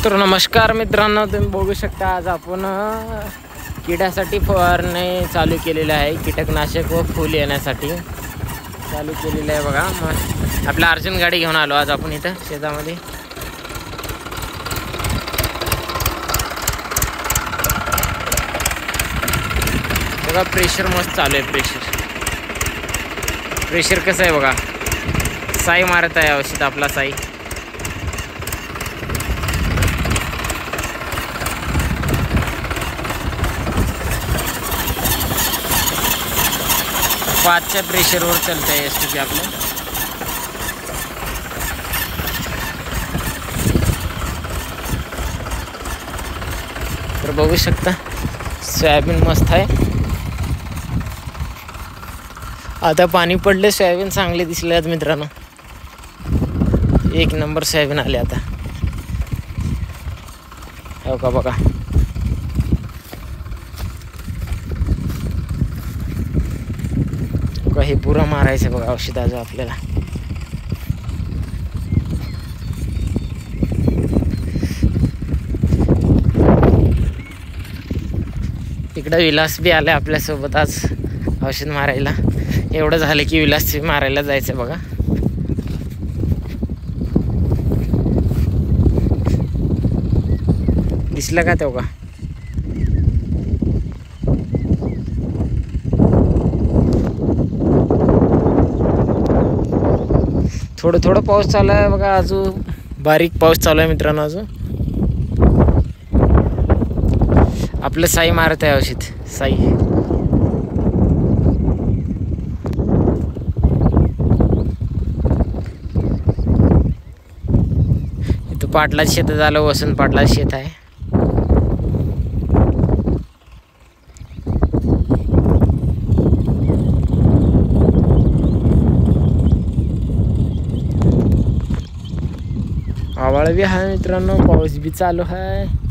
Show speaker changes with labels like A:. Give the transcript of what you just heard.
A: तर नमस्कार मित्रांनो, तुम्ही बघू शकता आज आपण किड्यासाठी फवारणी चालू केलेली आहे. कीटकनाशक व फूल येण्यासाठी चालू केलेलं आहे. बघा, मग आपल्या अर्जुन गाडी घेऊन आलो आज आपण इथं शेतामध्ये. बघा प्रेशर मस्त चालू आहे. प्रेशर कसं आहे बघा. साई मारत आहे औषध आपला साई. पाचच्या प्रेशरवर चालतं आहे STP आपलं. तर बघू शकता सोयाबीन मस्त आहे. आता पाणी पडले, सोयाबीन चांगले दिसले आहेत मित्रांनो. एक नंबर सोयाबीन आले आता. हो का बघा. हे पुरा मारायचं बघा औषधाचं आपल्याला. इकडं विलास बी आले आपल्यासोबत आज औषध मारायला. एवढं झालं की विलास मारायला जायचं बघा. दिसलं का तेव्हा? थोडं थोडं पाऊस चालू आहे बघा. अजून बारीक पाऊस चालू आहे मित्रांनो. अजून आपलं साई मारत आहे औषध साई. इथं पाटलाच शेत झालं. वसंत पाटलाच शेत आहे. आवाळ बी आहे मित्रांनो. पाऊस बी चालू आहे.